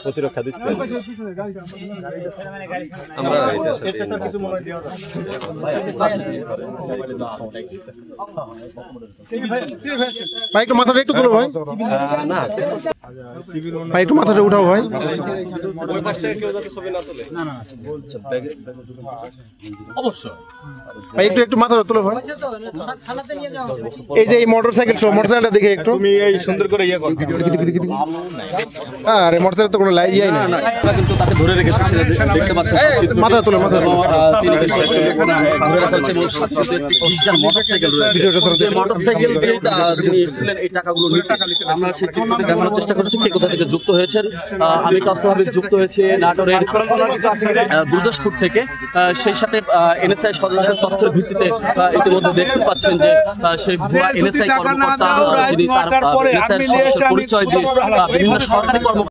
প্রতিরক্ষা দিচ্ছে আমরা ভাই একটু মাথাটা একটু তুলো ভাই না ভাই একটু মাথাটা উঠাও ভাই ওই পাশ থেকে কেউ যাতে ছবি না তোলে অবশ্যই ভাই একটু একটু মাথাটা তুলো ভাই এই যে এই মোটরসাইকেলটা দেখে একটু তুমি এই সুন্দর করে ইয়ে করো আরে মোটরসাইকেল তো কোনো লাইয়াই না আমরা কিন্তু তাকে ধরে রেখেছি দেখতে পাচ্ছেন মাথা তুলো তিনি কিন্তু ধরে রাখা হচ্ছে এবং সাথে একটি গিজার মোটরসাইকেল রয়েছে যে মোটরসাইকেল দিয়ে তিনি এসেছিলেন এই টাকাগুলো নিতে আমরা সেই চিত্রটি দেখানোর চেষ্টা করেছি কে কোথা থেকে যুক্ত হয়েছেন আমি কাউসার যুক্ত হয়েছে নাটোরের গুরদাসপুর থেকে সেই সাথে এনএসআই সদস্যের তথ্যের ভিত্তিতে ইতিমধ্যে দেখতে পাচ্ছেন যে সেই ভুয়া এনএসআই কর্মকর্তা যিনি তার এনএসআই সদস্যের পরিচয় দিয়ে বিভিন্ন সরকারি কর্ম